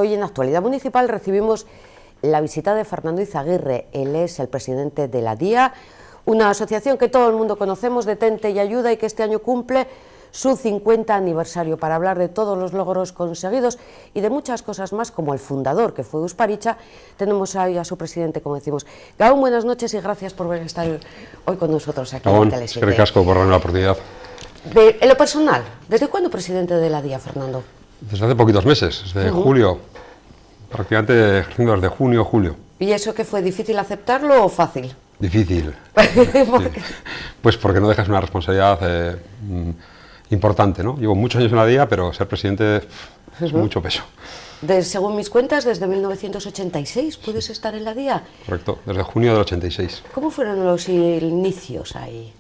Hoy en Actualidad Municipal recibimos la visita de Fernando Izaguirre. Él es el presidente de la DIA, una asociación que todo el mundo conocemos, Detente y Ayuda, y que este año cumple su 50 aniversario, para hablar de todos los logros conseguidos y de muchas cosas más, como el fundador, que fue Usparicha. Tenemos ahí a su presidente, como decimos. Gabón, buenas noches y gracias por estar hoy con nosotros aquí en Tele 7. Casco por darme la oportunidad. En lo personal, ¿desde cuándo presidente de la DIA, Fernando? Desde hace poquitos meses, desde julio, prácticamente ejerciendo desde junio, julio. ¿Y eso qué fue, difícil aceptarlo o fácil? Difícil. Pues porque no dejas una responsabilidad importante, ¿no? Llevo muchos años en la DIA, pero ser presidente es mucho peso. Según mis cuentas, desde 1986 puedes estar en la DIA. Correcto, desde junio del 86. ¿Cómo fueron los inicios ahí?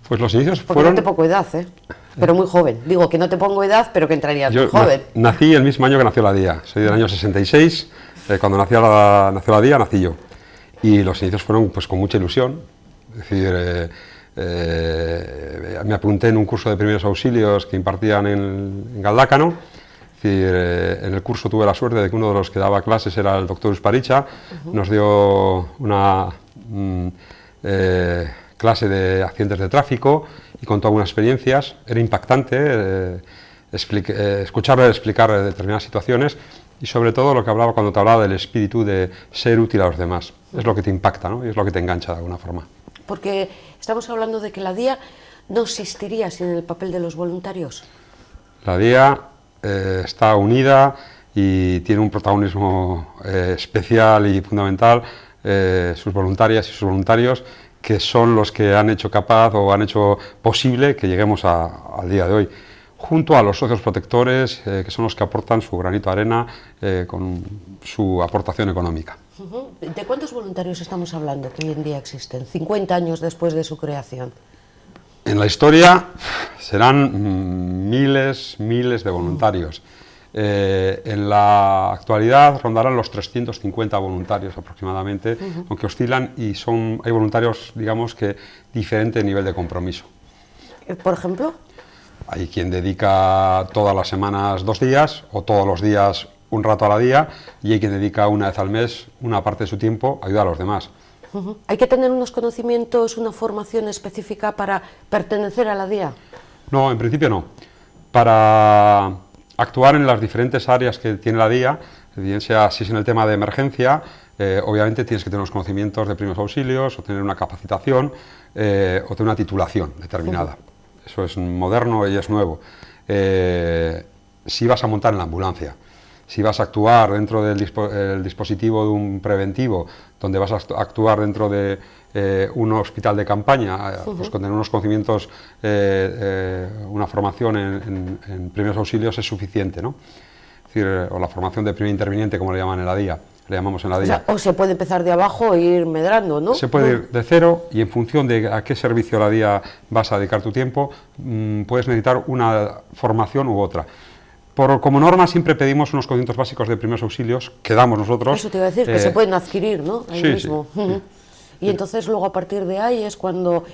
Pues los inicios Porque fueron... no te pongo edad, pero muy joven. Digo que no te pongo edad, pero que entrarías muy joven. Nací el mismo año que nació la DIA. Soy del año 66, cuando nació la DIA, nací yo. Y los inicios fueron pues con mucha ilusión. Es decir, me apunté en un curso de primeros auxilios que impartían en Galdácano. Es decir, en el curso tuve la suerte de que uno de los que daba clases era el doctor Usparicha. Nos dio una clase de accidentes de tráfico y contó algunas experiencias. Era impactante escucharle explicar determinadas situaciones y sobre todo lo que hablaba cuando te hablaba del espíritu de ser útil a los demás. Es lo que te impacta, ¿no? Y es lo que te engancha de alguna forma. Porque estamos hablando de que la DIA no existiría sin el papel de los voluntarios. La DIA está unida y tiene un protagonismo especial y fundamental, sus voluntarias y sus voluntarios, que son los que han hecho capaz o han hecho posible que lleguemos al día de hoy, junto a los socios protectores, que son los que aportan su granito de arena con su aportación económica. ¿De cuántos voluntarios estamos hablando que hoy en día existen, 50 años después de su creación? En la historia serán miles de voluntarios. En la actualidad rondarán los 350 voluntarios aproximadamente, aunque oscilan y hay voluntarios, digamos, que diferente nivel de compromiso. ¿Por ejemplo? Hay quien dedica todas las semanas 2 días o todos los días un rato a la DIA, y hay quien dedica una vez al mes una parte de su tiempo a ayudar a los demás. ¿Hay que tener unos conocimientos, una formación específica para pertenecer a la DIA? No, en principio no. Para actuar en las diferentes áreas que tiene la DIA, bien sea si es en el tema de emergencia, obviamente tienes que tener unos conocimientos de primeros auxilios, o tener una capacitación, o tener una titulación determinada. Eso es moderno y es nuevo. Si vas a montar en la ambulancia, si vas a actuar dentro del dispositivo de un preventivo, donde vas a actuar dentro de un hospital de campaña, pues con tener unos conocimientos, una formación en primeros auxilios es suficiente, ¿no? Es decir, o la formación de primer interviniente, como le llaman en la DIA, le llamamos en la DIA. O se puede empezar de abajo e ir medrando, ¿no? Se puede ir de cero, y en función de a qué servicio de la DIA vas a dedicar tu tiempo, puedes necesitar una formación u otra. Como norma siempre pedimos unos conocimientos básicos de primeros auxilios que damos nosotros. Eso te iba a decir, que se pueden adquirir, ¿no? Ahí sí, mismo. Sí. Y entonces luego a partir de ahí es cuando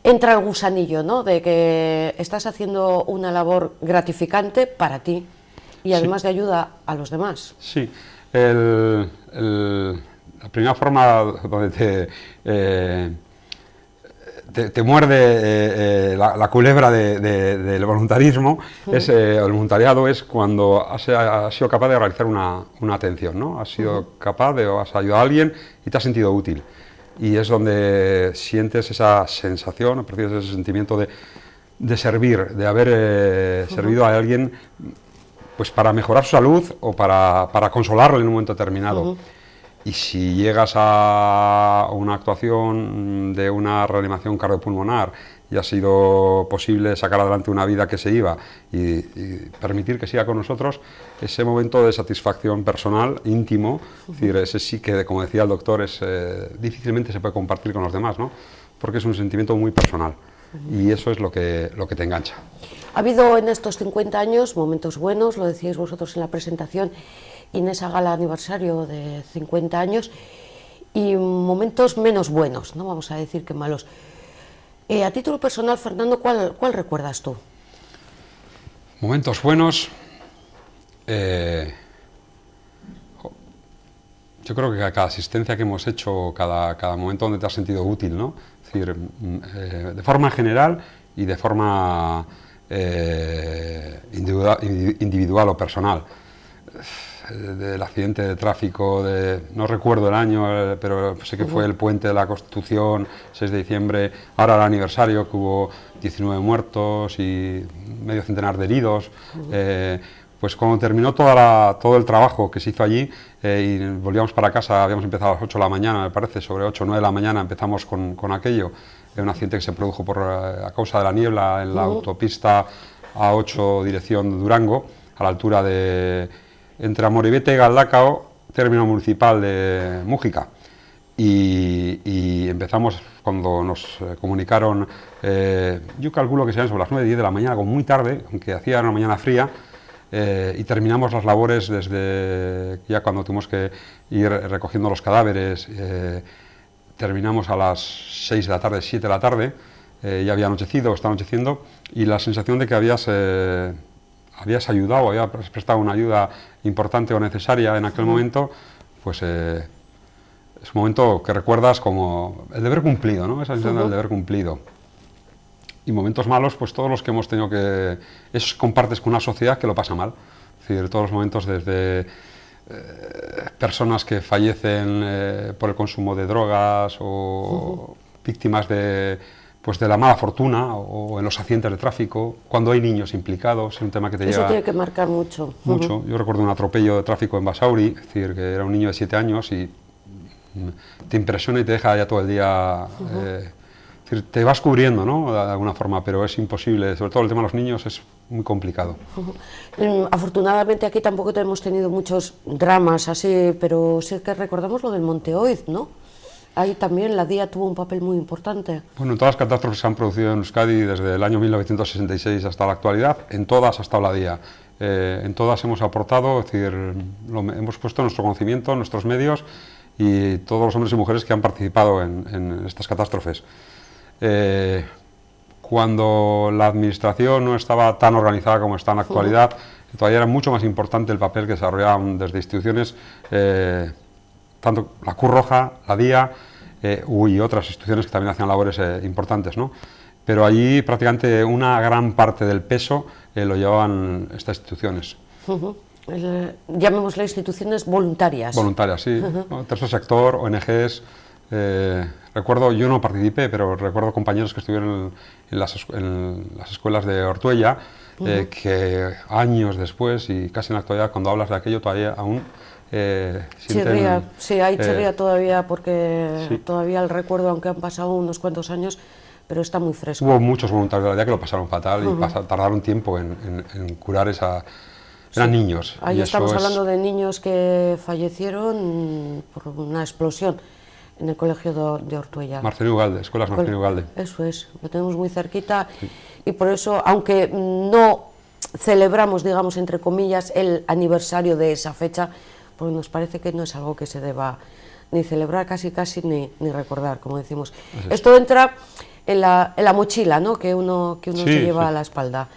entra el gusanillo, ¿no? De que estás haciendo una labor gratificante para ti y además de ayuda a los demás. Sí. La primera forma donde te muerde la culebra del voluntarismo, el voluntariado es cuando has sido capaz de realizar una atención, ¿no? Has sido capaz o has ayudado a alguien y te has sentido útil. Y es donde sientes esa sensación, percibes ese sentimiento de servir, de haber servido a alguien, pues para mejorar su salud o para consolarle en un momento determinado. Y si llegas a una actuación de una reanimación cardiopulmonar y ha sido posible sacar adelante una vida que se iba y permitir que siga con nosotros, ese momento de satisfacción personal, íntimo, es decir, ese sí que, como decía el doctor, difícilmente se puede compartir con los demás, ¿no? Porque es un sentimiento muy personal y eso es lo que te engancha. Ha habido en estos 50 años momentos buenos, lo decíais vosotros en la presentación, y en esa gala aniversario de 50 años, y momentos menos buenos, no vamos a decir que malos. A título personal, Fernando, ¿cuál recuerdas tú? Momentos buenos, Yo creo que cada asistencia que hemos hecho, cada momento donde te has sentido útil, ¿no? Es decir, de forma general y de forma individual o personal. Del accidente de tráfico, no recuerdo el año, pero sé que fue el puente de la Constitución, 6 de diciembre, ahora el aniversario, que hubo 19 muertos y medio centenar de heridos. Pues cuando terminó todo el trabajo que se hizo allí y volvíamos para casa, habíamos empezado a las 8 de la mañana, me parece, sobre 8 o 9 de la mañana empezamos con aquello, un accidente que se produjo a causa de la niebla en la autopista A8 dirección Durango, a la altura de entre Amorebieta y Galdacao, término municipal de Mújica. Y empezamos cuando nos comunicaron, yo calculo que sean sobre las 9 o 10 de la mañana, como muy tarde, aunque hacía una mañana fría, y terminamos las labores desde ya cuando tuvimos que ir recogiendo los cadáveres, terminamos a las 6 de la tarde, 7 de la tarde, ya había anochecido, está anocheciendo, y la sensación de que habías ayudado, habías prestado una ayuda importante o necesaria en aquel momento, pues es un momento que recuerdas como el deber cumplido, ¿no? Esa sensación del deber cumplido. Y momentos malos, pues todos los que hemos tenido que... Eso compartes con una sociedad que lo pasa mal. Es decir, todos los momentos desde personas que fallecen por el consumo de drogas o víctimas de la mala fortuna o en los accidentes de tráfico, cuando hay niños implicados, es un tema que te llega... Eso tiene que marcar mucho. Mucho. Yo recuerdo un atropello de tráfico en Basauri, es decir, que era un niño de 7 años y te impresiona y te deja ya todo el día... es decir, te vas cubriendo, ¿no?, de alguna forma, pero es imposible, sobre todo el tema de los niños es muy complicado. Afortunadamente aquí tampoco hemos tenido muchos dramas así, pero sí que recordamos lo del Monte Oiz, ¿no? Ahí también la DIA tuvo un papel muy importante. Bueno, en todas las catástrofes que se han producido en Euskadi desde el año 1966 hasta la actualidad, en todas ha estado la DIA. En todas hemos aportado, es decir, hemos puesto nuestro conocimiento, nuestros medios y todos los hombres y mujeres que han participado en estas catástrofes. Cuando la administración no estaba tan organizada como está en la actualidad, todavía era mucho más importante el papel que desarrollaban desde instituciones, tanto la Cruz Roja, la DIA y otras instituciones que también hacían labores importantes, ¿no? Pero allí prácticamente una gran parte del peso lo llevaban estas instituciones. Llamémosle instituciones voluntarias. Voluntarias, sí. Tercer sector, ONGs. Recuerdo, yo no participé, pero recuerdo compañeros que estuvieron en las escuelas de Ortuella, que años después y casi en la actualidad, cuando hablas de aquello, todavía aún chirría, sí, hay chirría todavía, porque sí. Todavía el recuerdo, aunque han pasado unos cuantos años, pero está muy fresco. Hubo muchos voluntarios de la DIA que lo pasaron fatal y tardaron tiempo en curar esa... Eran niños. Ahí estamos hablando de niños que fallecieron por una explosión en el colegio de Ortuella. Marcelino Ugalde, escuelas Marcelino Ugalde. Eso es, lo tenemos muy cerquita, sí. Y por eso, aunque no celebramos, digamos, entre comillas, el aniversario de esa fecha, porque nos parece que no es algo que se deba ni celebrar casi ni recordar, como decimos. Esto entra en la mochila, ¿no?, que uno sí, se lleva a la espalda.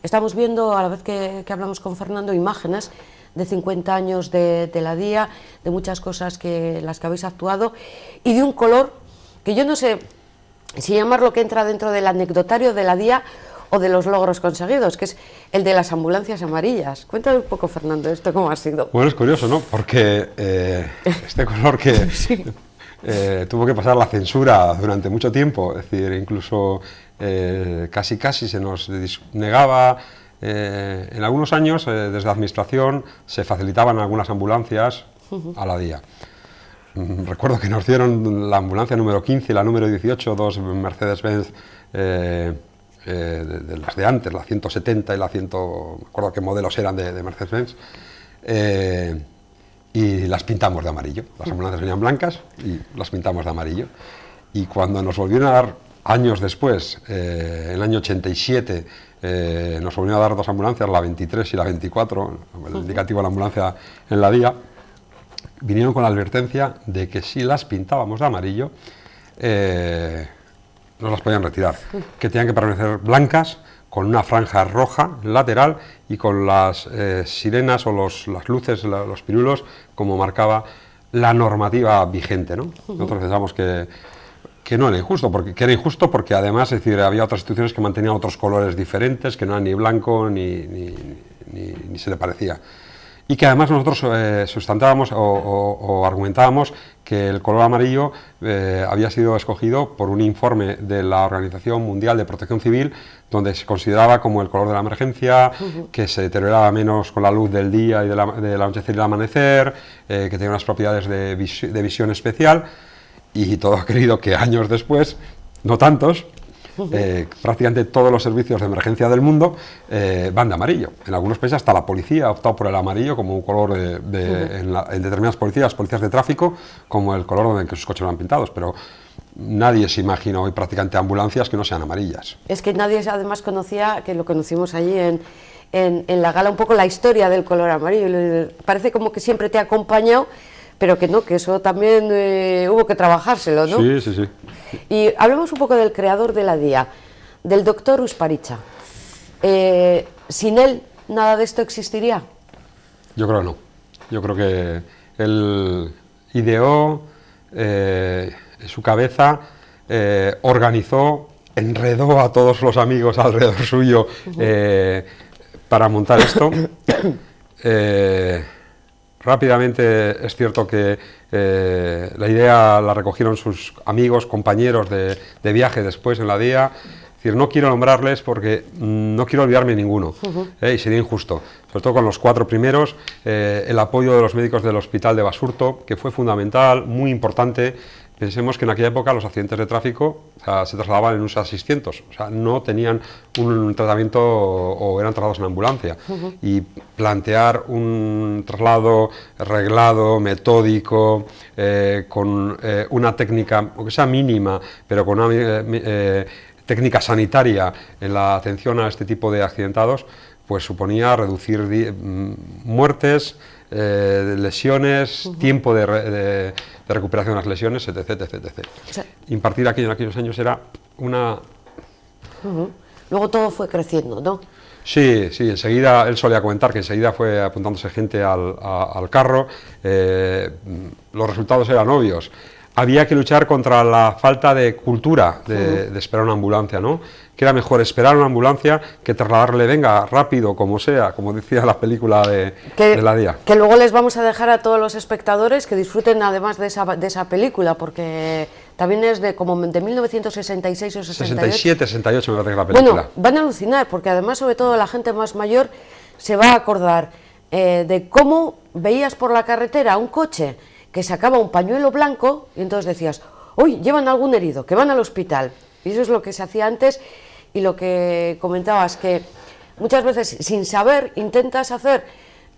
Estamos viendo, a la vez que hablamos con Fernando, imágenes de 50 años de la DIA, de muchas cosas las que habéis actuado, y de un color que yo no sé si llamarlo que entra dentro del anecdotario de la DIA o de los logros conseguidos, que es el de las ambulancias amarillas. Cuéntame un poco, Fernando, ¿esto cómo ha sido? Bueno, es curioso, ¿no?, porque este color que sí. Tuvo que pasar la censura durante mucho tiempo, es decir, incluso casi se nos negaba. En algunos años, desde la administración, se facilitaban algunas ambulancias a la DIA. Recuerdo que nos dieron la ambulancia número 15 y la número 18, dos Mercedes-Benz de las de antes, la 170 y la 100, no me acuerdo qué modelos eran de Mercedes-Benz, y las pintamos de amarillo. Las ambulancias venían blancas y las pintamos de amarillo. Y cuando nos volvieron a dar, años después, en el año 87, nos volvieron a dar dos ambulancias, la 23 y la 24, el indicativo de la ambulancia en la DIA, vinieron con la advertencia de que si las pintábamos de amarillo, no las podían retirar, que tenían que permanecer blancas, con una franja roja lateral y con las sirenas o las luces, los pirulos, como marcaba la normativa vigente, ¿no? Nosotros pensamos que no era injusto, que era injusto porque además, es decir, había otras instituciones que mantenían otros colores diferentes, que no eran ni blanco ni se le parecía. Y que además nosotros sustentábamos o argumentábamos que el color amarillo había sido escogido por un informe de la Organización Mundial de Protección Civil, donde se consideraba como el color de la emergencia, que se deterioraba menos con la luz del día y del anochecer y el amanecer, que tenía unas propiedades de visión especial, y todo ha querido que años después, no tantos, prácticamente todos los servicios de emergencia del mundo van de amarillo. En algunos países hasta la policía ha optado por el amarillo como un color en determinadas policías de tráfico, como el color en que sus coches van pintados, pero nadie se imagina hoy prácticamente ambulancias que no sean amarillas. Es que nadie además conocía, que lo conocimos allí en la gala, un poco la historia del color amarillo. Parece como que siempre te ha acompañado, pero que no, que eso también hubo que trabajárselo, ¿no? Sí, sí, sí. Y hablemos un poco del creador de la DIA, del doctor Usparicha. ¿Sin él nada de esto existiría? Yo creo que no. Yo creo que él ideó, en su cabeza, organizó, enredó a todos los amigos alrededor suyo para montar esto. Rápidamente es cierto que la idea la recogieron sus amigos, compañeros de viaje después en la DIA. Es decir, no quiero nombrarles porque no quiero olvidarme ninguno, y sería injusto. Sobre todo con los 4 primeros, el apoyo de los médicos del hospital de Basurto, que fue fundamental, muy importante. Pensemos que en aquella época los accidentes de tráfico, o sea, se trasladaban en un SAS 600, o sea, no tenían un tratamiento o eran trasladados en ambulancia. Y plantear un traslado reglado, metódico, con una técnica, aunque sea mínima, pero con una técnica sanitaria en la atención a este tipo de accidentados, pues suponía reducir muertes, lesiones, tiempo de recuperación de las lesiones, etc. etc. O sea, impartir aquí en aquellos años era una... Luego todo fue creciendo, ¿no? Sí, sí, enseguida, él solía comentar que enseguida fue apuntándose gente al carro, los resultados eran obvios. Había que luchar contra la falta de cultura de esperar una ambulancia, ¿no? Que era mejor esperar una ambulancia que trasladarle, venga, rápido, como sea, como decía la película de la DIA. Que luego les vamos a dejar a todos los espectadores que disfruten además de esa película, porque también es como de 1966 o 68. 67, 68 me parece que la película. Bueno, van a alucinar, porque además sobre todo la gente más mayor se va a acordar de cómo veías por la carretera un coche que sacaba un pañuelo blanco y entonces decías, uy, llevan algún herido, que van al hospital. Y eso es lo que se hacía antes y lo que comentabas, que muchas veces sin saber intentas hacer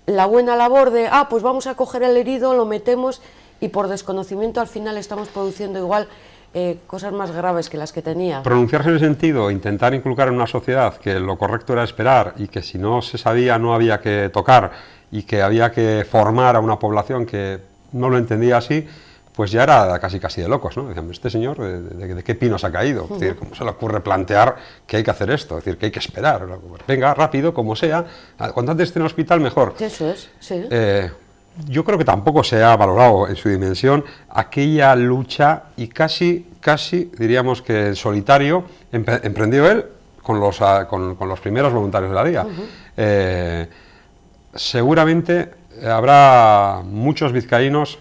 la buena labor de, pues vamos a coger el herido, lo metemos y por desconocimiento al final estamos produciendo igual cosas más graves que las que tenía. Pronunciarse en ese sentido, intentar inculcar en una sociedad que lo correcto era esperar y que si no se sabía no había que tocar y que había que formar a una población que no lo entendía así, pues ya era casi de locos, ¿no? Decían, este señor, ¿de qué pino se ha caído? Es decir, ¿cómo se le ocurre plantear que hay que hacer esto? Es decir, que hay que esperar. Venga, rápido, como sea, cuanto antes esté en el hospital, mejor. Eso es, sí. Yo creo que tampoco se ha valorado en su dimensión aquella lucha y casi diríamos que en solitario emprendió él con los primeros voluntarios de la DIA. Seguramente habrá muchos vizcaínos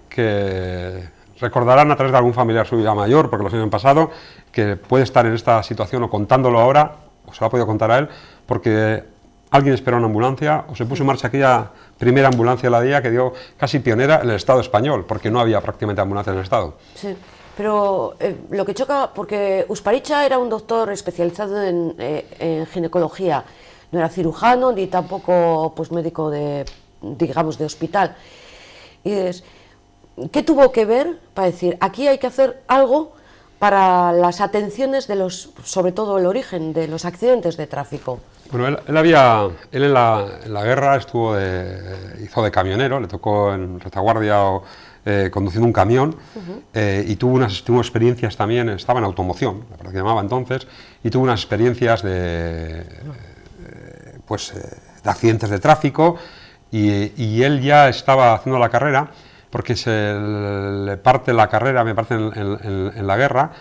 que recordarán a través de algún familiar suyo ya mayor, porque los años han pasado, que puede estar en esta situación o contándolo ahora, o se lo ha podido contar a él, porque alguien esperó una ambulancia o se puso en marcha aquella primera ambulancia de la DIA que dio casi pionera en el Estado español, porque no había prácticamente ambulancias en el Estado. Sí, pero lo que choca, porque Usparicha era un doctor especializado en ginecología, no era cirujano ni tampoco pues médico de, digamos, de hospital. Y dices, ¿qué tuvo que ver para decir, aquí hay que hacer algo para las atenciones de los, sobre todo el origen de los accidentes de tráfico? Bueno, él en la guerra hizo de camionero, le tocó en retaguardia conduciendo un camión, y tuvo experiencias también, estaba en automoción, la verdad que llamaba entonces, y tuvo unas experiencias de accidentes de tráfico, y él ya estaba haciendo la carrera porque se le parte la carrera, me parece, en la guerra,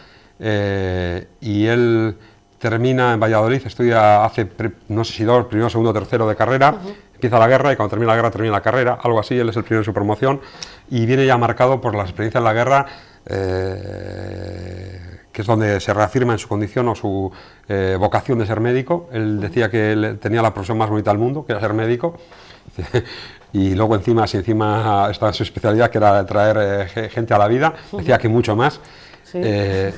y él termina en Valladolid, estudia hace, no sé si primero, segundo, tercero de carrera, empieza la guerra y cuando termina la guerra termina la carrera, algo así, él es el primero en su promoción y viene ya marcado por las experiencias en la guerra, que es donde se reafirma en su condición o su vocación de ser médico. Él decía que él tenía la profesión más bonita del mundo, que era ser médico, y luego encima, si encima estaba en su especialidad, que era traer gente a la vida, decía que mucho más. Sí.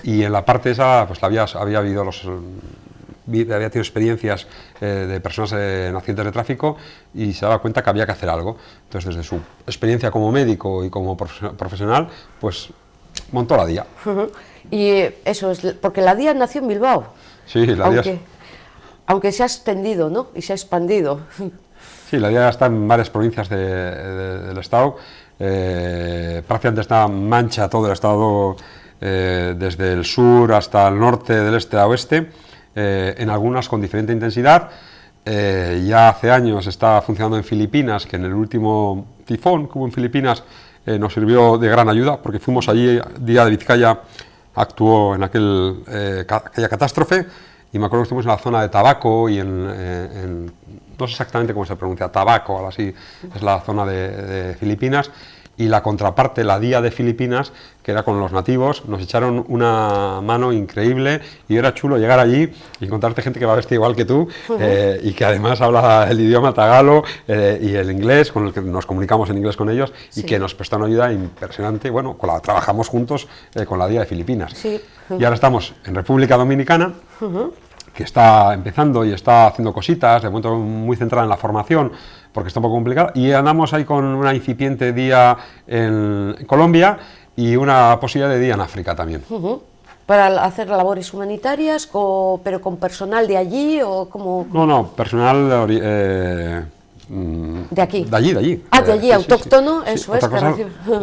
Y en la parte esa, pues había habido había tenido experiencias de personas en accidentes de tráfico y se daba cuenta que había que hacer algo. Entonces, desde su experiencia como médico y como profesional, pues montó la DIA. Y eso es, porque la DIA nació en Bilbao. Sí, la DIA. Aunque se ha extendido, ¿no? Y se ha expandido. Sí, la DIA está en varias provincias del Estado. Prácticamente está mancha todo el Estado, desde el sur hasta el norte, del este a oeste, en algunas con diferente intensidad. Ya hace años está funcionando en Filipinas, que en el último tifón que hubo en Filipinas nos sirvió de gran ayuda, porque fuimos allí, Día de Vizcaya actuó en aquella catástrofe, y me acuerdo que estuvimos en la zona de Tabaco y no sé exactamente cómo se pronuncia, Tabaco, algo así, es la zona de Filipinas, y la contraparte, la DIA de Filipinas, que era con los nativos, nos echaron una mano increíble y era chulo llegar allí y encontrarte gente que va vestida igual que tú, y que además habla el idioma tagalo y el inglés, con el que nos comunicamos en inglés con ellos, y que nos prestan ayuda impresionante. Bueno, trabajamos juntos con la DIA de Filipinas. Sí. Y ahora estamos en República Dominicana, que está empezando y está haciendo cositas, de momento muy centrada en la formación, porque está un poco complicada, y andamos ahí con una incipiente DIA en Colombia y una posibilidad de DIA en África también. ¿Para hacer labores humanitarias, pero con personal de allí o como...? No, personal de aquí. De allí. Ah, de allí, sí, autóctono, sí. Eso es.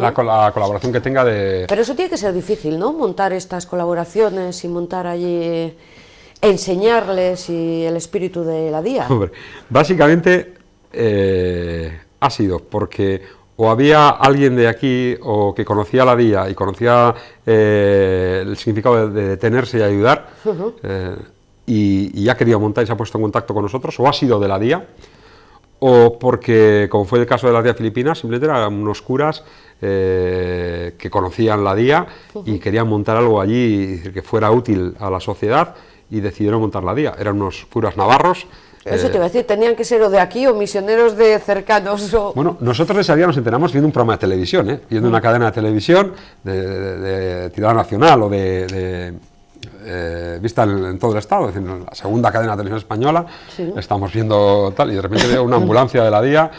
La colaboración que tenga de... Pero eso tiene que ser difícil, ¿no? Montar estas colaboraciones y montar allí... enseñarles y el espíritu de la DIA. Hombre, básicamente ha sido porque o había alguien de aquí o que conocía la DIA y conocía el significado de detenerse y ayudar, y ya quería montar y se ha puesto en contacto con nosotros, o ha sido de la DIA, o porque, como fue el caso de la DIA Filipinas, simplemente eran unos curas que conocían la DIA y querían montar algo allí que fuera útil a la sociedad, y decidieron montar la DIA. Eran unos curas navarros. Eso te iba a decir, tenían que ser o de aquí o misioneros de cercanos. Bueno, nosotros ese día nos enteramos viendo un programa de televisión, viendo una cadena de televisión de tirada nacional o vista en todo el Estado, es decir, la segunda cadena de televisión española, estamos viendo tal, y de repente veo una ambulancia de la DIA.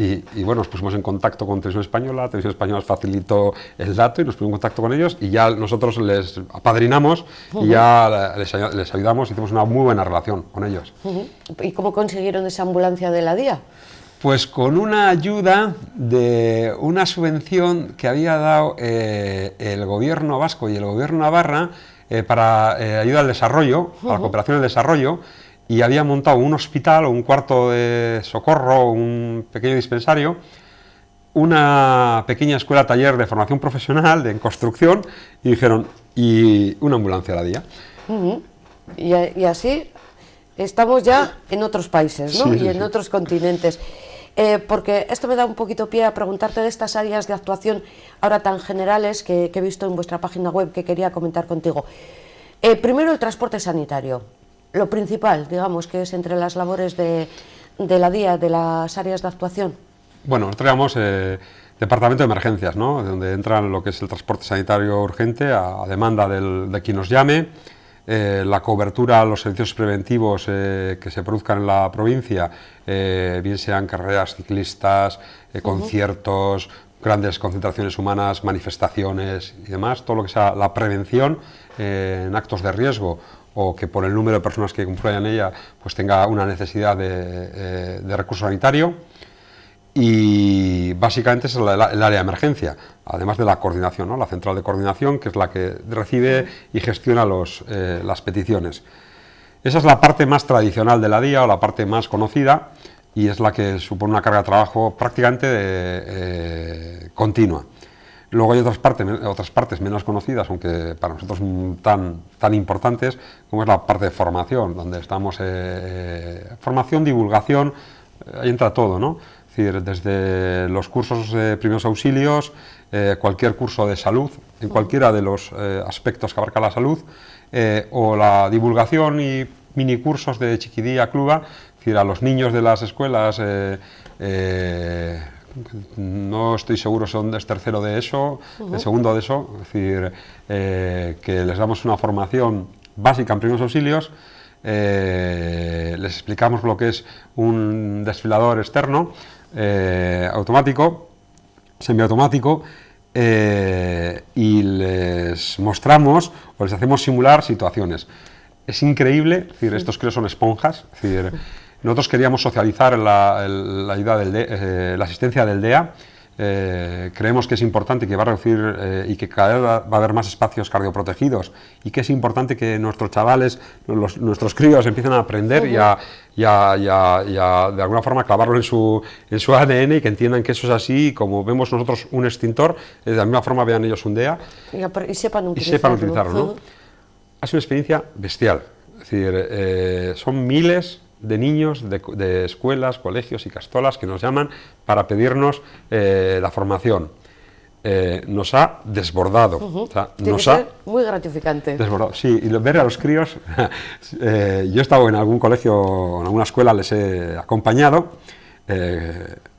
Y bueno, nos pusimos en contacto con Televisión Española nos facilitó el dato y nos pusimos en contacto con ellos, y ya nosotros les apadrinamos y ya les ayudamos, hicimos una muy buena relación con ellos. ¿Y cómo consiguieron esa ambulancia de la DIA? Pues con una ayuda de una subvención que había dado el gobierno vasco y el gobierno navarra para ayuda al desarrollo, a la cooperación al desarrollo, y había montado un hospital o un cuarto de socorro, un pequeño dispensario, una pequeña escuela taller de formación profesional en construcción, y dijeron, y una ambulancia a la DIA. Y así estamos ya en otros países, ¿no? Sí, y en otros continentes. Porque esto me da un poquito pie a preguntarte de estas áreas de actuación ahora tan generales que he visto en vuestra página web, que quería comentar contigo. Primero, el transporte sanitario. Lo principal, digamos, que es entre las labores de la DIA, de las áreas de actuación. Bueno, nosotros llamamos departamento de emergencias, ¿no? Donde entra lo que es el transporte sanitario urgente a demanda de quien nos llame, la cobertura a los servicios preventivos que se produzcan en la provincia, bien sean carreras ciclistas, conciertos, grandes concentraciones humanas, manifestaciones y demás, todo lo que sea la prevención en actos de riesgo, o que por el número de personas que confluyan en ella pues tenga una necesidad de recurso sanitario. Y básicamente es el área de emergencia, además de la coordinación, ¿no? La central de coordinación, que es la que recibe y gestiona las peticiones. Esa es la parte más tradicional de la DIA, o la parte más conocida. y es la que supone una carga de trabajo prácticamente continua. Luego hay otras partes menos conocidas, aunque para nosotros tan importantes, como es la parte de formación, donde estamos, formación, divulgación, ahí entra todo, ¿no? Es decir, desde los cursos de primeros auxilios, cualquier curso de salud, en cualquiera de los aspectos que abarca la salud, o la divulgación y minicursos de chiquidía, cluba, es decir, a los niños de las escuelas, no estoy seguro si es tercero de ESO, de segundo de ESO, es decir, que les damos una formación básica en primeros auxilios, les explicamos lo que es un desfibrilador externo, automático, semiautomático, y les mostramos o les hacemos simular situaciones. Es increíble, es decir, estos críos son esponjas, es decir, nosotros queríamos socializar la ayuda la asistencia del DEA. Creemos que es importante que va a reducir y que cada vez va a haber más espacios cardioprotegidos, y que es importante que nuestros chavales, nuestros críos empiecen a aprender y a de alguna forma clavarlo en su ADN, y que entiendan que eso es así, y como vemos nosotros un extintor, de la misma forma vean ellos un DEA y sepan utilizarlo, ¿no? Ha sido una experiencia bestial, es decir, son miles de niños de escuelas, colegios y castolas que nos llaman para pedirnos la formación. Nos ha desbordado. O sea, tiene que ser muy gratificante. Desbordado, sí, y ver a los críos, yo he estado en algún colegio, en alguna escuela, les he acompañado,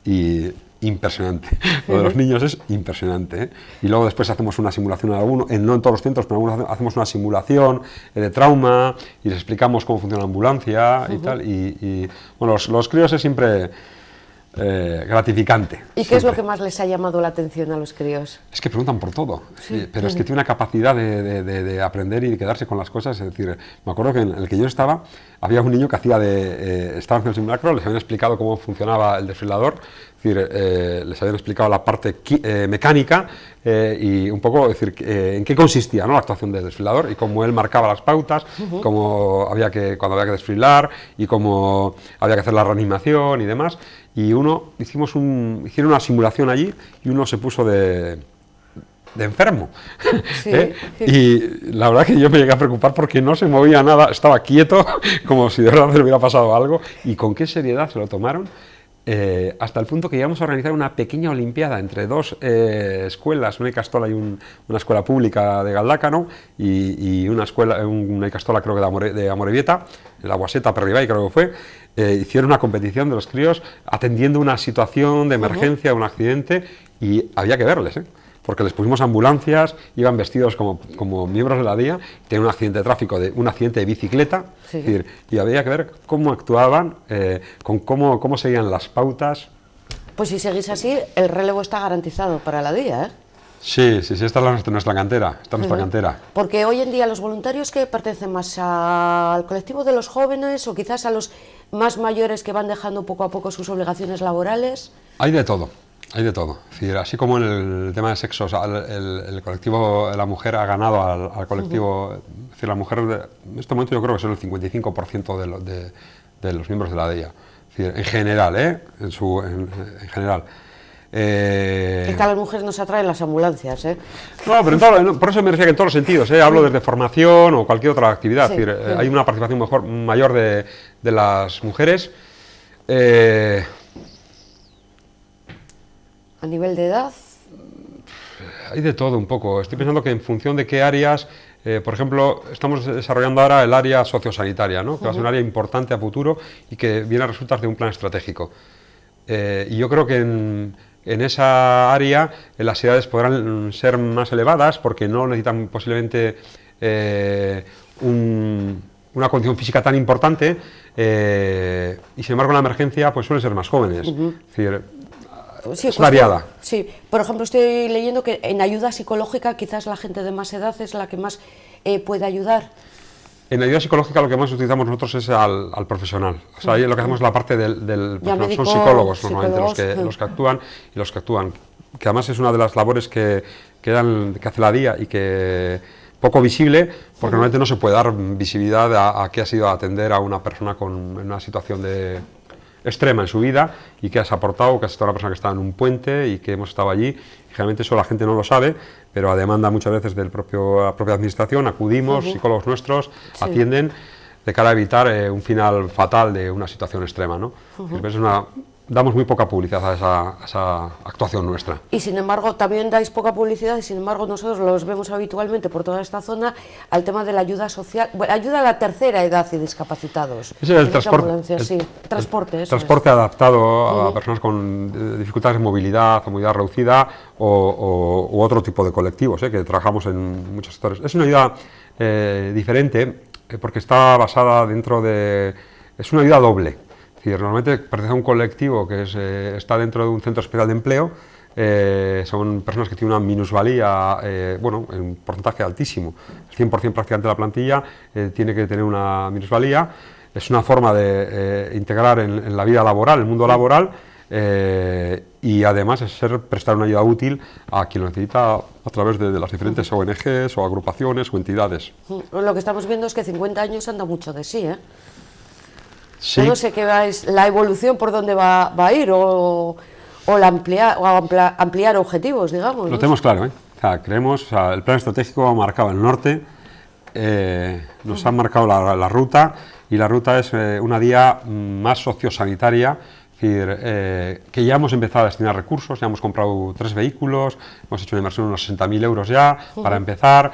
y impresionante. Lo de los niños es impresionante, ¿eh? Y luego después hacemos una simulación en alguno, no en todos los centros, pero en algunos hacemos una simulación de trauma y les explicamos cómo funciona la ambulancia y tal. Y bueno, los críos es siempre gratificante. ¿Y qué es lo que más les ha llamado la atención a los críos? Es que preguntan por todo, pero es que tiene una capacidad de aprender y de quedarse con las cosas. Es decir, me acuerdo que en el que yo estaba, había un niño que estaba haciendo el simulacro, les habían explicado cómo funcionaba el desfibrilador, es decir, les habían explicado la parte mecánica y un poco, es decir, en qué consistía, ¿no?, la actuación del desfibrilador, y cómo él marcaba las pautas, cuando había que desfibrilar, y cómo había que hacer la reanimación y demás. Y hicieron una simulación allí, y uno se puso de enfermo. Sí. Y la verdad que yo me llegué a preocupar porque no se movía nada, estaba quieto, como si de verdad le hubiera pasado algo, y con qué seriedad se lo tomaron, hasta el punto que llegamos a organizar una pequeña olimpiada entre dos escuelas, una Icastola y una escuela pública de Galdácano, y una Icastola creo que de Amorebieta, la Guaseta Perribay creo que fue. Hicieron una competición de los críos atendiendo una situación de emergencia, un accidente, y había que verles, porque les pusimos ambulancias, iban vestidos como miembros de la DIA, tenían un accidente de tráfico, un accidente de bicicleta, es decir, y había que ver cómo actuaban, cómo seguían las pautas. Pues si seguís así, el relevo está garantizado para la DIA, ¿eh? Sí, esta es nuestra cantera, cantera. Porque hoy en día los voluntarios que pertenecen más al colectivo de los jóvenes, o quizás a los más mayores que van dejando poco a poco sus obligaciones laborales. Hay de todo. Hay de todo, es decir, así como en el tema de sexos, el colectivo de la mujer ha ganado al colectivo, es decir, la mujer en este momento yo creo que son el 55% de los miembros de la DIA, es decir, en general, en general. Es que a las mujeres nos atraen las ambulancias, ¿eh? No, pero por eso me decía que en todos los sentidos, hablo desde formación o cualquier otra actividad, es decir, hay una participación mayor de las mujeres. ¿A nivel de edad? Hay de todo un poco. Estoy pensando que en función de qué áreas, por ejemplo, estamos desarrollando ahora el área sociosanitaria, ¿no?, que va a ser un área importante a futuro y que viene a resultar de un plan estratégico. Y yo creo que en esa área las edades podrán ser más elevadas porque no necesitan posiblemente una condición física tan importante, y sin embargo en la emergencia pues suelen ser más jóvenes. Es decir, es variada. Sí, por ejemplo, estoy leyendo que en ayuda psicológica quizás la gente de más edad es la que más puede ayudar. En ayuda psicológica lo que más utilizamos nosotros es al profesional. O sea, ahí lo que hacemos es la parte del profesional. Son psicólogos normalmente los que actúan, que además es una de las labores que hace la DIA y que poco visible, porque normalmente no se puede dar visibilidad a qué ha sido atender a una persona en una situación de extrema en su vida y que has aportado, que has estado una persona que está en un puente y que hemos estado allí. Y generalmente eso la gente no lo sabe, pero a demanda muchas veces de la propia administración acudimos, psicólogos nuestros atienden de cara a evitar un final fatal de una situación extrema, ¿no? Damos muy poca publicidad a esa actuación nuestra. Y sin embargo, también dais poca publicidad y sin embargo nosotros los vemos habitualmente por toda esta zona al tema de la ayuda social, bueno, ayuda a la tercera edad y discapacitados. Es el transporte adaptado a personas con dificultades de movilidad o movilidad reducida u otro tipo de colectivos, que trabajamos en muchos sectores. Es una ayuda diferente porque está basada dentro de... es una ayuda doble. Es decir, normalmente pertenece a un colectivo que está dentro de un centro especial de empleo, son personas que tienen una minusvalía, bueno, en un porcentaje altísimo, el 100% prácticamente de la plantilla tiene que tener una minusvalía, es una forma de integrar en la vida laboral, el mundo laboral, y además es prestar una ayuda útil a quien lo necesita a través de las diferentes ONGs o agrupaciones o entidades. Lo que estamos viendo es que 50 años anda mucho de sí, ¿eh? Sí. No sé qué la evolución por dónde va a ir o ampliar objetivos, digamos. Lo tenemos claro, ¿eh? O sea, creemos, o sea, el plan estratégico ha marcado el norte, nos han marcado la ruta, y la ruta es una vía más sociosanitaria, es decir, que ya hemos empezado a destinar recursos, ya hemos comprado 3 vehículos, hemos hecho una inversión de unos 60.000 euros ya para empezar,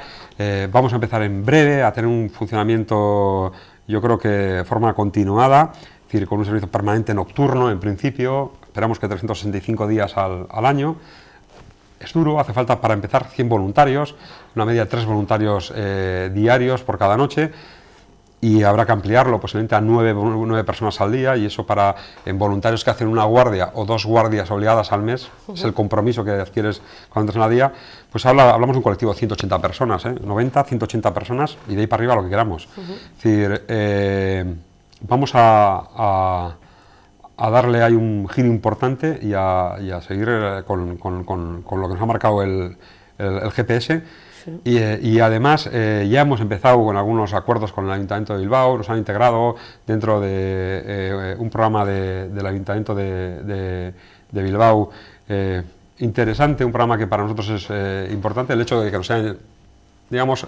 vamos a empezar en breve a tener un funcionamiento, yo creo que de forma continuada, es decir, con un servicio permanente nocturno en principio, esperamos que 365 días al año. Es duro, hace falta para empezar 100 voluntarios, una media de 3 voluntarios diarios por cada noche, y habrá que ampliarlo posiblemente a 9 personas al día, y eso en voluntarios que hacen una guardia o 2 guardias obligadas al mes, es el compromiso que adquieres cuando entras en la día, pues hablamos de un colectivo de 180 personas, 90, 180 personas, y de ahí para arriba lo que queramos. Es decir, vamos a darle ahí un giro importante y a seguir con lo que nos ha marcado el GPS. Sí. Y además ya hemos empezado con algunos acuerdos con el Ayuntamiento de Bilbao, nos han integrado dentro de un programa del Ayuntamiento de Bilbao interesante, un programa que para nosotros es importante, el hecho de que nos hayan, digamos,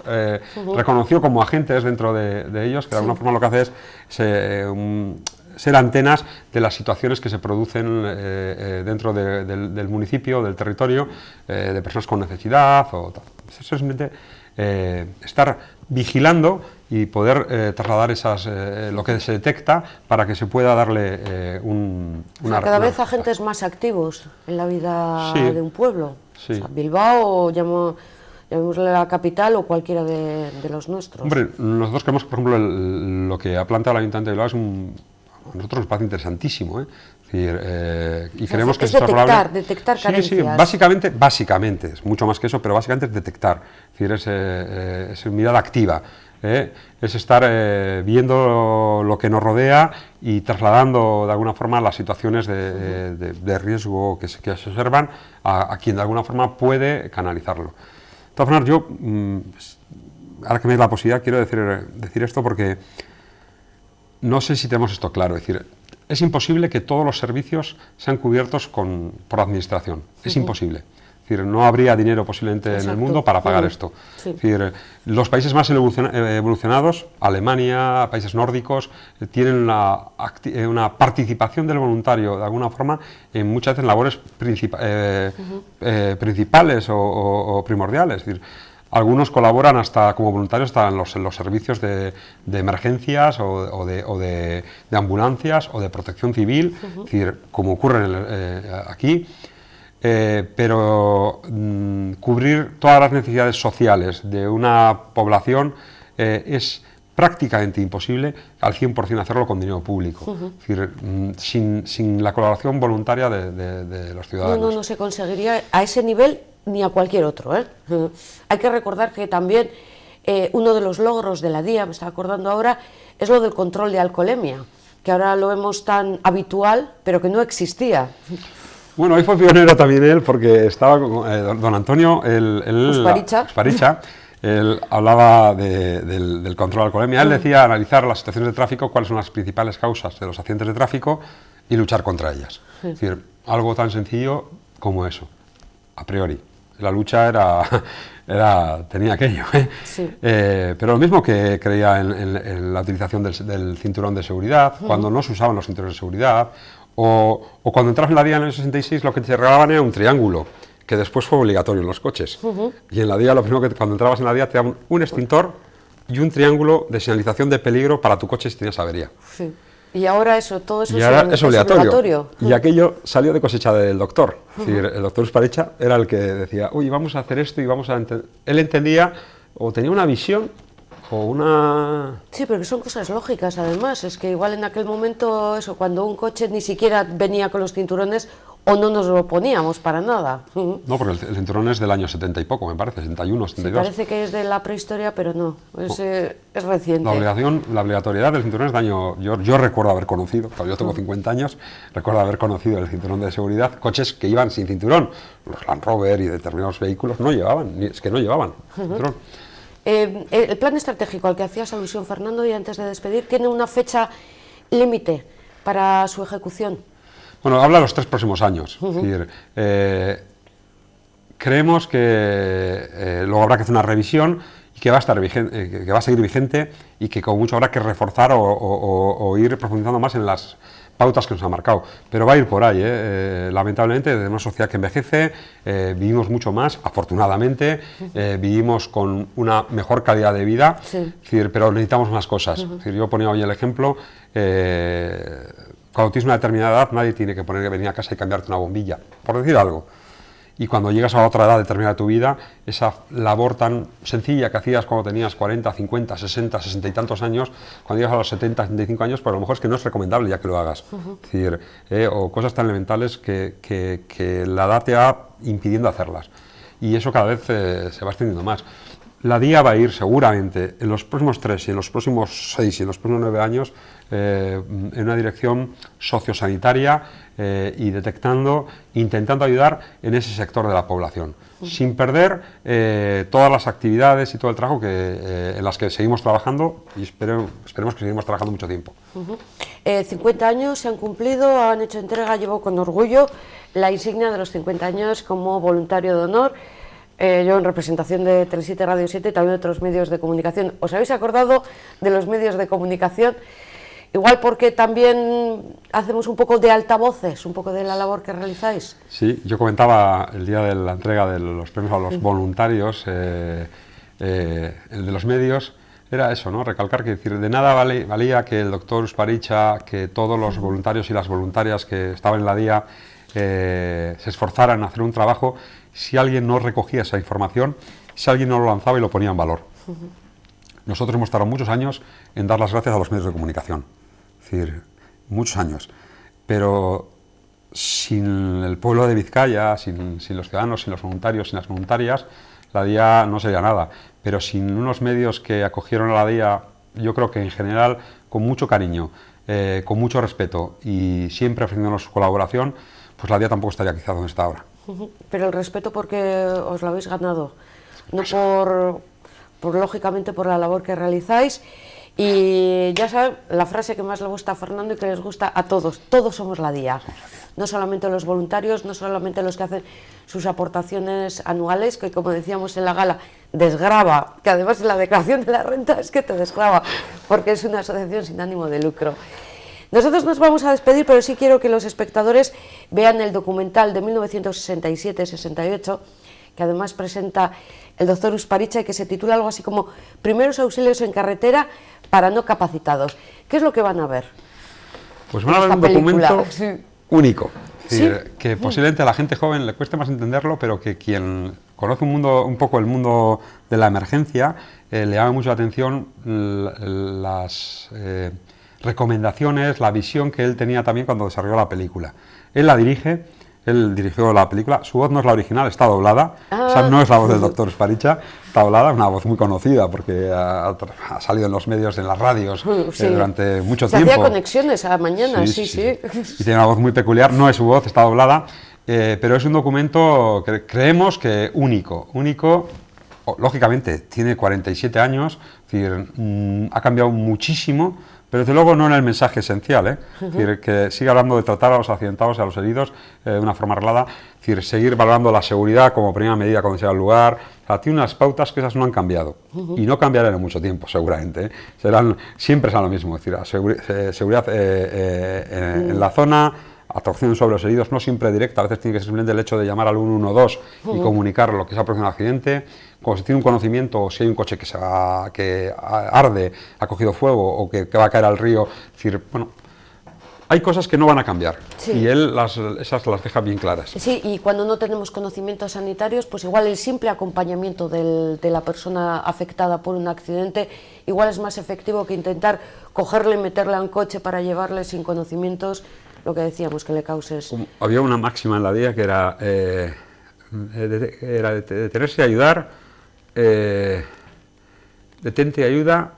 reconocido como agentes dentro de ellos, que de alguna forma lo que hace es ser antenas de las situaciones que se producen dentro del municipio, del territorio, de personas con necesidad o tal. Es simplemente estar vigilando y poder trasladar lo que se detecta para que se pueda darle cada vez agentes más activos en la vida de un pueblo. Sí. O sea, Bilbao, llamémosle la capital o cualquiera de los nuestros. Hombre, nosotros creemos que, por ejemplo, lo que ha planteado el Ayuntamiento de Bilbao a nosotros nos parece interesantísimo, Es decir, y creemos que es detectar carencias. Sí, básicamente, es mucho más que eso, pero básicamente es detectar, es decir, es mirada activa, es estar viendo lo que nos rodea y trasladando de alguna forma las situaciones de riesgo que se observan a quien de alguna forma puede canalizarlo. De todas formas, yo, ahora que me da la posibilidad, quiero decir esto porque no sé si tenemos esto claro, es decir, es imposible que todos los servicios sean cubiertos por administración, es imposible. Es decir, no habría dinero posiblemente en el mundo para pagar esto. Sí. Es decir, los países más evolucionados, Alemania, países nórdicos, tienen una participación del voluntario de alguna forma en muchas veces labores principales o primordiales. Es decir, algunos colaboran hasta como voluntarios en los servicios de emergencias o de ambulancias o de protección civil, es decir, como ocurre aquí, pero cubrir todas las necesidades sociales de una población es prácticamente imposible al 100% hacerlo con dinero público, es decir, sin la colaboración voluntaria de los ciudadanos. No se conseguiría a ese nivel ni a cualquier otro. Hay que recordar que también uno de los logros de la DIA, me estaba acordando ahora, es lo del control de alcoholemia, que ahora lo vemos tan habitual, pero que no existía. Bueno, ahí fue pionero también él, porque estaba con don Antonio Usparicha, él hablaba del control de alcoholemia. Él decía analizar las situaciones de tráfico, cuáles son las principales causas de los accidentes de tráfico, y luchar contra ellas. Es decir, algo tan sencillo como eso, a priori. La lucha tenía aquello. Sí. Pero lo mismo que creía en la utilización del cinturón de seguridad, cuando no se usaban los cinturones de seguridad, o cuando entras en la DIA en el 66 lo que te regalaban era un triángulo, que después fue obligatorio en los coches. Y en la DIA, lo primero que cuando entrabas en la DIA te daban un extintor y un triángulo de señalización de peligro para tu coche si tenías avería. Sí. Y ahora eso, todo eso y ahora es obligatorio. Y Uh. aquello salió de cosecha del doctor. Es decir, el doctor Usparicha era el que decía, uy, vamos a hacer esto y vamos a... Él entendía o tenía una visión o una... Sí, pero que son cosas lógicas además, es que igual en aquel momento, eso, cuando un coche ni siquiera venía con los cinturones o no nos lo poníamos para nada. No, porque el cinturón es del año 70 y poco, me parece, 71, 72. Sí, parece que es de la prehistoria, pero no, es reciente. La obligatoriedad del cinturón es de año... Yo recuerdo haber conocido, yo tengo 50 años, recuerdo haber conocido el cinturón de seguridad, coches que iban sin cinturón, los Land Rover y determinados vehículos no llevaban, es que no llevaban cinturón. El plan estratégico al que hacías alusión, Fernando, y antes de despedir, ¿tiene una fecha límite para su ejecución? Bueno, habla de los 3 próximos años. Es decir, creemos que luego habrá que hacer una revisión y que va a estar vigente, que va a seguir vigente y que como mucho habrá que reforzar o ir profundizando más en las pautas que nos ha marcado, pero va a ir por ahí. Lamentablemente, de una sociedad que envejece, vivimos mucho más, afortunadamente, vivimos con una mejor calidad de vida, Sí. es decir, pero necesitamos más cosas. Es decir, yo ponía hoy el ejemplo, cuando tienes una determinada edad, nadie tiene que venir a casa y cambiarte una bombilla, por decir algo. Y cuando llegas a otra edad determinada de tu vida, esa labor tan sencilla que hacías cuando tenías 40, 50, 60, 60 y tantos años, cuando llegas a los 70, 75 años, pues a lo mejor es que no es recomendable ya que lo hagas. Es decir, o cosas tan elementales que la edad te va impidiendo hacerlas. Y eso cada vez se va extendiendo más. La DIA va a ir seguramente en los próximos 3 y en los próximos 6 y en los próximos 9 años en una dirección sociosanitaria y detectando, intentando ayudar en ese sector de la población, sin perder todas las actividades y todo el trabajo en las que seguimos trabajando y esperemos que seguimos trabajando mucho tiempo. 50 años se han cumplido, han hecho entrega, llevo con orgullo la insignia de los 50 años como voluntario de honor. Yo en representación de Telesiete, Radio 7 y también de otros medios de comunicación. ¿Os habéis acordado de los medios de comunicación? Igual porque también hacemos un poco de altavoces, un poco de la labor que realizáis. Sí, yo comentaba el día de la entrega de los premios a los voluntarios, el de los medios, era eso, ¿no? Recalcar que decir, de nada valía que el doctor Usparicha, que todos los voluntarios y las voluntarias que estaban en la DIA se esforzaran en hacer un trabajo si alguien no recogía esa información, si alguien no lo lanzaba y lo ponía en valor. Nosotros hemos tardado muchos años en dar las gracias a los medios de comunicación, es decir, muchos años, pero sin el pueblo de Vizcaya, sin los ciudadanos, sin los voluntarios, sin las voluntarias, la DIA no sería nada, pero sin unos medios que acogieron a la DIA, yo creo que en general con mucho cariño, con mucho respeto y siempre ofreciéndonos su colaboración, pues la DIA tampoco estaría quizá donde está ahora. Pero el respeto porque os lo habéis ganado, no por lógicamente por la labor que realizáis. Y ya saben, la frase que más le gusta a Fernando y que les gusta a todos somos la DIA. No solamente los voluntarios, no solamente los que hacen sus aportaciones anuales, que como decíamos en la gala, desgrava, que además en la declaración de la renta es que te desgrava, porque es una asociación sin ánimo de lucro. Nosotros nos vamos a despedir, pero sí quiero que los espectadores vean el documental de 1967-68, que además presenta el doctor Usparicha y que se titula algo así como Primeros auxilios en carretera para no capacitados. ¿Qué es lo que van a ver? Pues van a ver un documento único, ¿Sí? que posiblemente a la gente joven le cueste más entenderlo, pero que quien conoce un poco el mundo de la emergencia, le llama mucho la atención las recomendaciones, la visión que él tenía también cuando desarrolló la película. Él la dirige, él dirigió la película, su voz no es la original, está doblada, o sea, no es la voz del doctor Usparicha, está doblada, es una voz muy conocida porque ha salido en los medios, en las radios durante mucho tiempo. Hacía conexiones a la mañana, sí. Y tiene una voz muy peculiar, no es su voz, está doblada, pero es un documento que creemos que único, lógicamente tiene 47 años, es decir, ha cambiado muchísimo pero desde luego no era el mensaje esencial, ¿eh? Es decir, que sigue hablando de tratar a los accidentados y a los heridos de una forma arreglada, es decir, seguir valorando la seguridad como primera medida cuando llega al lugar. O sea, tiene unas pautas que esas no han cambiado y no cambiarán en mucho tiempo, seguramente, ¿eh? Siempre será lo mismo, es decir, seguridad en la zona, atracción sobre los heridos, no siempre directa, a veces tiene que ser simplemente el hecho de llamar al 112 y comunicar lo que se ha producido un accidente. Cuando se tiene un conocimiento, o si hay un coche que arde, ha cogido fuego o que va a caer al río, es decir, bueno, hay cosas que no van a cambiar, sí, y él esas las deja bien claras. Sí, y cuando no tenemos conocimientos sanitarios, pues igual el simple acompañamiento de la persona afectada por un accidente igual es más efectivo que intentar cogerle y meterla en un coche para llevarle sin conocimientos, lo que decíamos, que le causes... Había una máxima en la DIA que era detenerse y ayudar, detente y ayuda.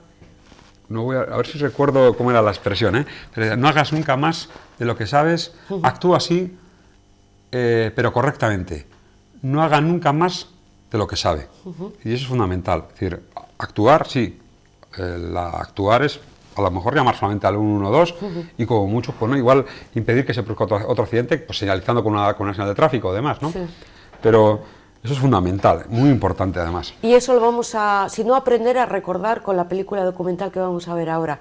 No voy a ver si recuerdo cómo era la expresión, ¿eh? Pero no hagas nunca más de lo que sabes, actúa así, pero correctamente. No haga nunca más de lo que sabe. Y eso es fundamental. Es decir, actuar, sí. Actuar es a lo mejor llamar solamente al 112 y como mucho, pues no, igual impedir que se produzca otro accidente, pues señalizando con una señal de tráfico, además, ¿no? Sí. Pero eso es fundamental, muy importante además. Y eso lo vamos a, si no aprender, a recordar con la película documental que vamos a ver ahora.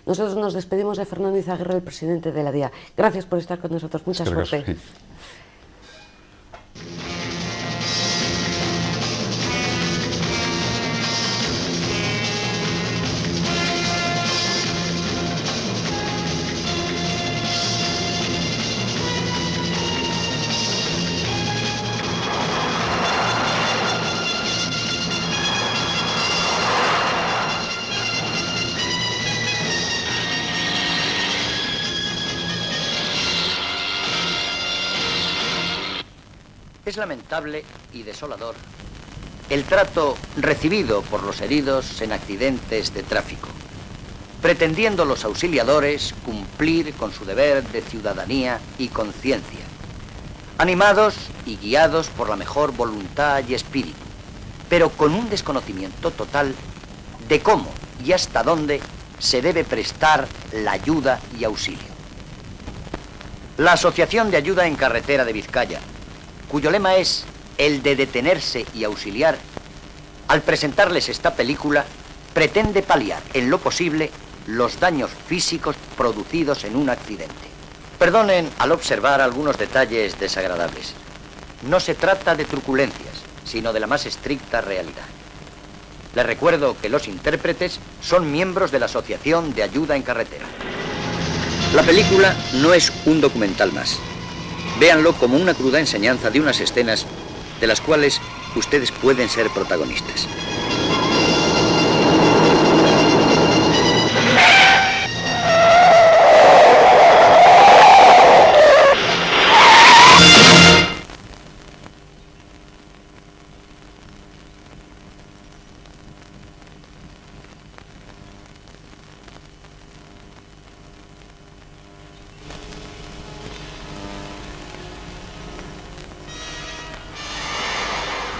Nosotros nos despedimos de Fernando Izaguirre, el presidente de la DIA. Gracias por estar con nosotros, mucha suerte. Sí. Es lamentable y desolador el trato recibido por los heridos en accidentes de tráfico, pretendiendo los auxiliadores cumplir con su deber de ciudadanía y conciencia, animados y guiados por la mejor voluntad y espíritu, pero con un desconocimiento total de cómo y hasta dónde se debe prestar la ayuda y auxilio. La Asociación de Ayuda en Carretera de Vizcaya, cuyo lema es el de detenerse y auxiliar, al presentarles esta película, pretende paliar en lo posible los daños físicos producidos en un accidente. Perdonen al observar algunos detalles desagradables. No se trata de truculencias, sino de la más estricta realidad. Les recuerdo que los intérpretes son miembros de la Asociación de Ayuda en Carretera. La película no es un documental más. Véanlo como una cruda enseñanza de unas escenas de las cuales ustedes pueden ser protagonistas.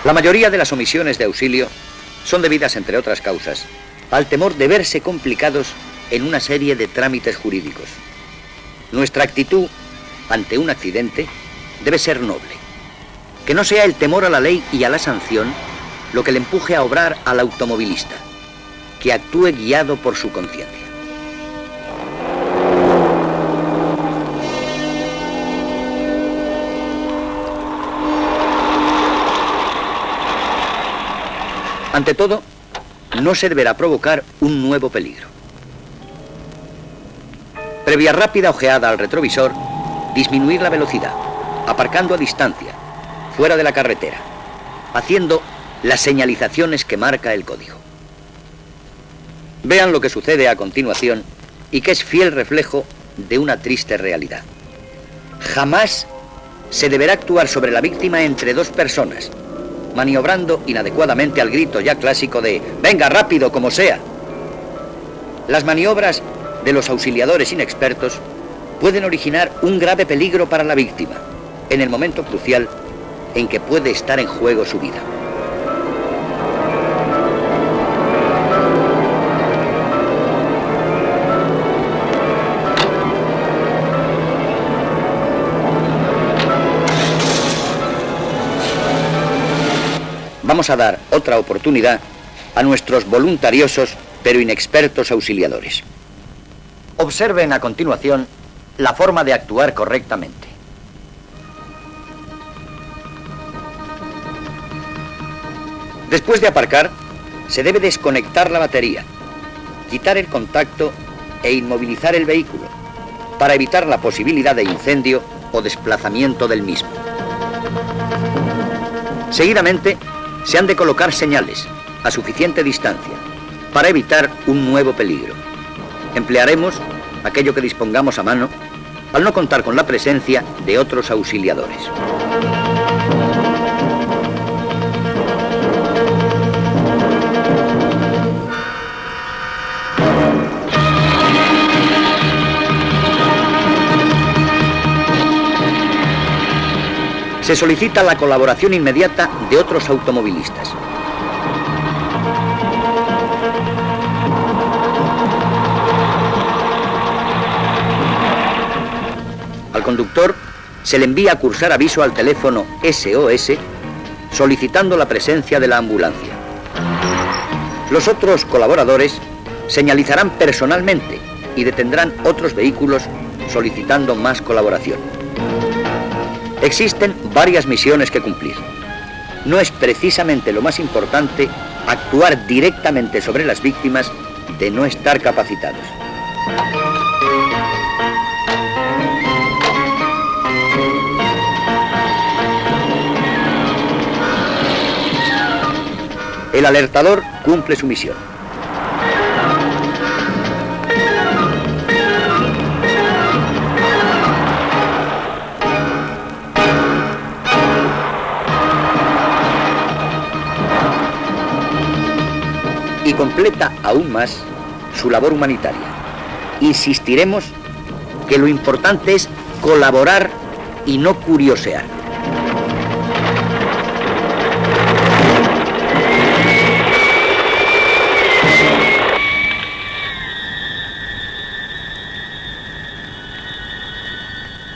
La mayoría de las omisiones de auxilio son debidas, entre otras causas, al temor de verse complicados en una serie de trámites jurídicos. Nuestra actitud ante un accidente debe ser noble. Que no sea el temor a la ley y a la sanción lo que le empuje a obrar al automovilista, que actúe guiado por su conciencia. Ante todo, no se deberá provocar un nuevo peligro. Previa rápida ojeada al retrovisor, disminuir la velocidad, aparcando a distancia, fuera de la carretera, haciendo las señalizaciones que marca el código. Vean lo que sucede a continuación y que es fiel reflejo de una triste realidad. Jamás se deberá actuar sobre la víctima entre dos personas, maniobrando inadecuadamente al grito ya clásico de «venga rápido como sea». Las maniobras de los auxiliadores inexpertos pueden originar un grave peligro para la víctima, en el momento crucial en que puede estar en juego su vida. vamos a dar otra oportunidad a nuestros voluntariosos pero inexpertos auxiliadores. Observen a continuación la forma de actuar correctamente. Después de aparcar, se debe desconectar la batería, quitar el contacto e inmovilizar el vehículo para evitar la posibilidad de incendio o desplazamiento del mismo. Seguidamente, se han de colocar señales a suficiente distancia para evitar un nuevo peligro. Emplearemos aquello que dispongamos a mano al no contar con la presencia de otros auxiliadores. Se solicita la colaboración inmediata de otros automovilistas. Al conductor se le envía a cursar aviso al teléfono SOS solicitando la presencia de la ambulancia. Los otros colaboradores señalizarán personalmente y detendrán otros vehículos solicitando más colaboración. Existen varias misiones que cumplir. No es precisamente lo más importante actuar directamente sobre las víctimas de no estar capacitados. El alertador cumple su misión. Y completa aún más su labor humanitaria. Insistiremos que lo importante es colaborar y no curiosear.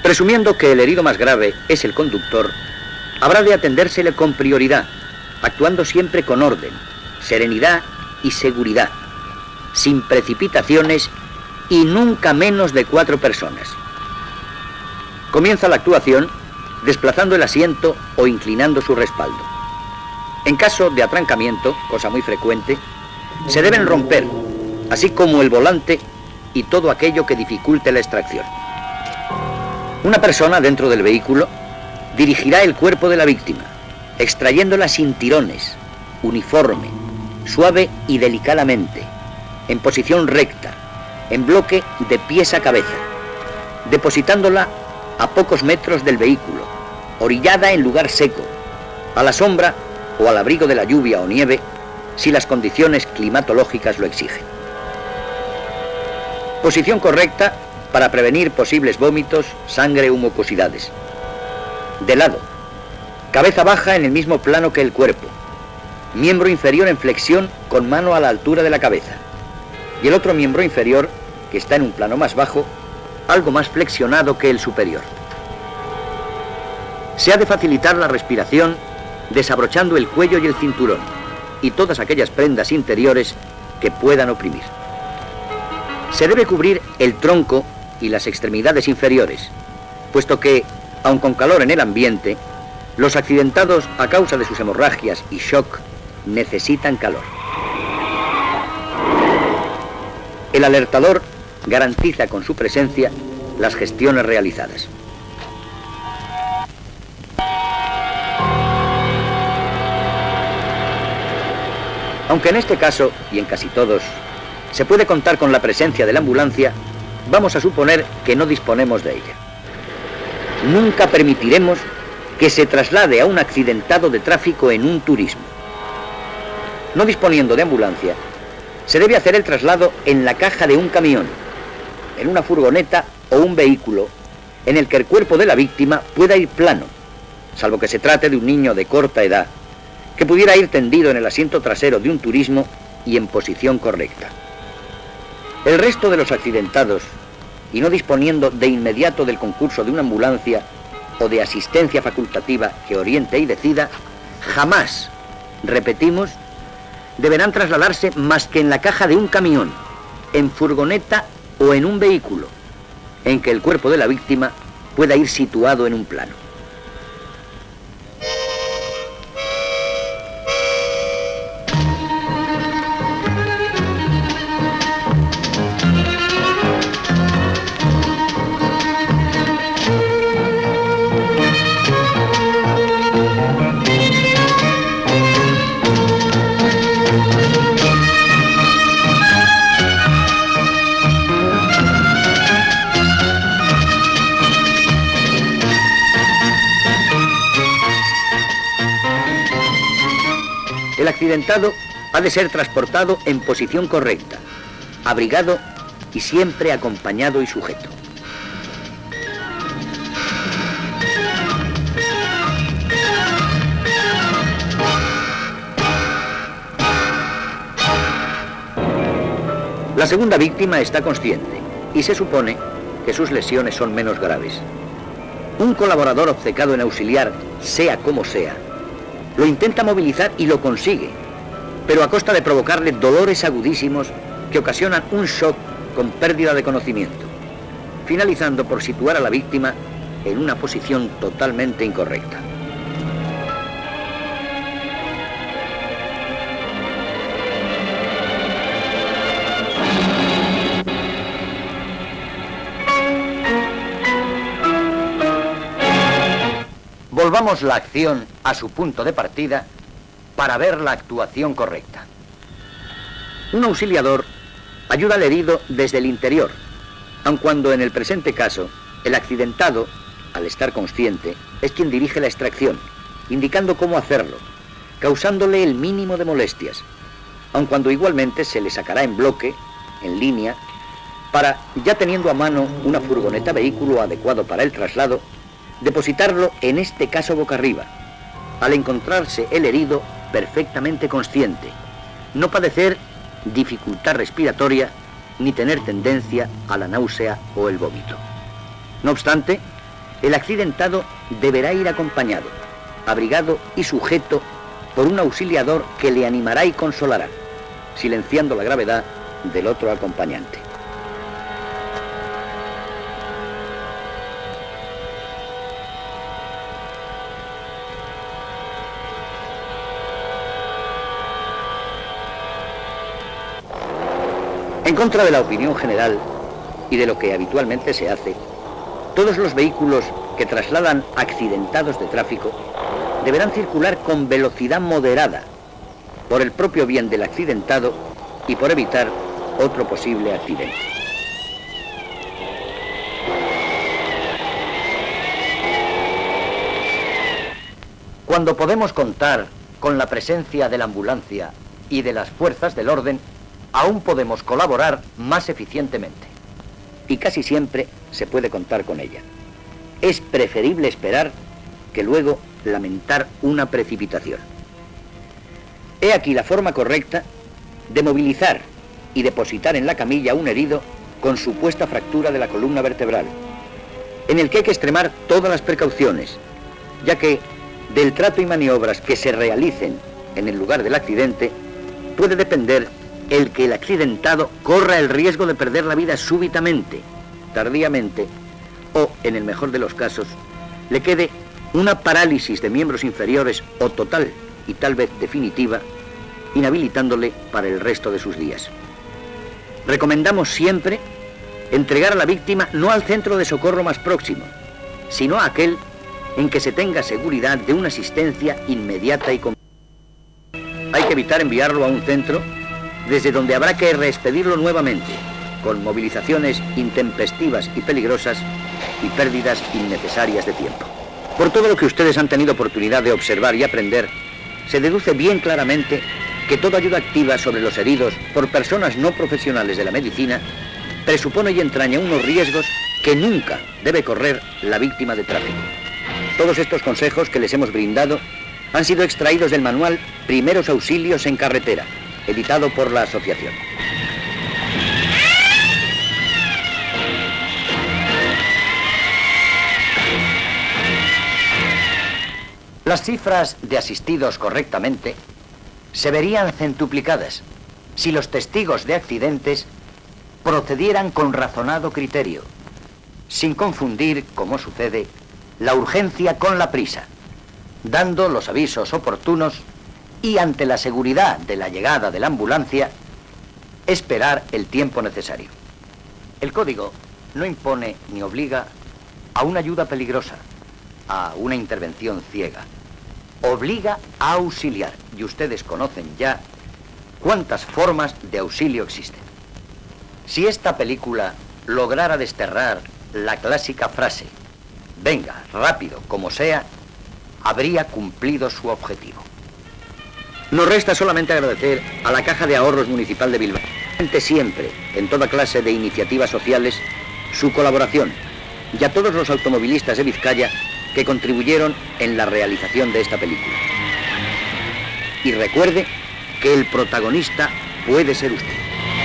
Presumiendo que el herido más grave es el conductor, habrá de atendérsele con prioridad, actuando siempre con orden, serenidad y seguridad, sin precipitaciones y nunca menos de 4 personas. Comienza la actuación desplazando el asiento o inclinando su respaldo. En caso de atrancamiento, cosa muy frecuente, se deben romper, así como el volante y todo aquello que dificulte la extracción. Una persona dentro del vehículo dirigirá el cuerpo de la víctima, extrayéndola sin tirones, uniforme, suave y delicadamente, en posición recta, en bloque de pies a cabeza, depositándola a pocos metros del vehículo, orillada en lugar seco, a la sombra o al abrigo de la lluvia o nieve, si las condiciones climatológicas lo exigen. Posición correcta para prevenir posibles vómitos, sangre u mucosidades. De lado, cabeza baja en el mismo plano que el cuerpo, miembro inferior en flexión con mano a la altura de la cabeza, y el otro miembro inferior, que está en un plano más bajo, algo más flexionado que el superior. Se ha de facilitar la respiración desabrochando el cuello y el cinturón, y todas aquellas prendas interiores que puedan oprimir. Se debe cubrir el tronco y las extremidades inferiores, puesto que, aun con calor en el ambiente, los accidentados a causa de sus hemorragias y shock necesitan calor. El alertador garantiza con su presencia las gestiones realizadas. Aunque en este caso, y en casi todos, se puede contar con la presencia de la ambulancia, vamos a suponer que no disponemos de ella. Nunca permitiremos que se traslade a un accidentado de tráfico en un turismo. No disponiendo de ambulancia, se debe hacer el traslado en la caja de un camión, en una furgoneta o un vehículo en el que el cuerpo de la víctima pueda ir plano, salvo que se trate de un niño de corta edad, que pudiera ir tendido en el asiento trasero de un turismo y en posición correcta. El resto de los accidentados, y no disponiendo de inmediato del concurso de una ambulancia o de asistencia facultativa que oriente y decida, jamás repetimos, deberán trasladarse más que en la caja de un camión, en furgoneta o en un vehículo, en que el cuerpo de la víctima pueda ir situado en un plano. El accidentado ha de ser transportado en posición correcta, abrigado y siempre acompañado y sujeto. La segunda víctima está consciente y se supone que sus lesiones son menos graves. Un colaborador obcecado en auxiliar, sea como sea, lo intenta movilizar y lo consigue, pero a costa de provocarle dolores agudísimos que ocasionan un shock con pérdida de conocimiento, finalizando por situar a la víctima en una posición totalmente incorrecta. Volvamos la acción a su punto de partida para ver la actuación correcta. Un auxiliador ayuda al herido desde el interior, aun cuando en el presente caso el accidentado, al estar consciente, es quien dirige la extracción, indicando cómo hacerlo, causándole el mínimo de molestias, aun cuando igualmente se le sacará en bloque, en línea, para, ya teniendo a mano una furgoneta vehículo adecuado para el traslado, depositarlo en este caso boca arriba, al encontrarse el herido perfectamente consciente, no padecer dificultad respiratoria ni tener tendencia a la náusea o el vómito. No obstante, el accidentado deberá ir acompañado, abrigado y sujeto por un auxiliador que le animará y consolará, silenciando la gravedad del otro acompañante. En contra de la opinión general y de lo que habitualmente se hace, todos los vehículos que trasladan accidentados de tráfico deberán circular con velocidad moderada, por el propio bien del accidentado y por evitar otro posible accidente. Cuando podemos contar con la presencia de la ambulancia y de las fuerzas del orden, aún podemos colaborar más eficientemente. Y casi siempre se puede contar con ella. Es preferible esperar que luego lamentar una precipitación. He aquí la forma correcta de movilizar y depositar en la camilla a un herido con supuesta fractura de la columna vertebral, en el que hay que extremar todas las precauciones, ya que del trato y maniobras que se realicen en el lugar del accidente puede depender el que el accidentado corra el riesgo de perder la vida súbitamente, tardíamente, o, en el mejor de los casos, le quede una parálisis de miembros inferiores o total y tal vez definitiva, inhabilitándole para el resto de sus días. Recomendamos siempre entregar a la víctima no al centro de socorro más próximo, sino a aquel en que se tenga seguridad de una asistencia inmediata y completa. Hay que evitar enviarlo a un centro desde donde habrá que reexpedirlo nuevamente, con movilizaciones intempestivas y peligrosas y pérdidas innecesarias de tiempo. Por todo lo que ustedes han tenido oportunidad de observar y aprender, se deduce bien claramente que toda ayuda activa sobre los heridos por personas no profesionales de la medicina presupone y entraña unos riesgos que nunca debe correr la víctima de tráfico. Todos estos consejos que les hemos brindado han sido extraídos del manual Primeros Auxilios en Carretera, editado por la asociación. Las cifras de asistidos correctamente se verían centuplicadas si los testigos de accidentes procedieran con razonado criterio, sin confundir, como sucede, la urgencia con la prisa, dando los avisos oportunos y, ante la seguridad de la llegada de la ambulancia, esperar el tiempo necesario. El Código no impone ni obliga a una ayuda peligrosa, a una intervención ciega. Obliga a auxiliar, y ustedes conocen ya cuántas formas de auxilio existen. Si esta película lograra desterrar la clásica frase «venga, rápido, como sea», habría cumplido su objetivo. Nos resta solamente agradecer a la Caja de Ahorros Municipal de Bilbao, siempre, en toda clase de iniciativas sociales, su colaboración, y a todos los automovilistas de Vizcaya que contribuyeron en la realización de esta película. Y recuerde que el protagonista puede ser usted.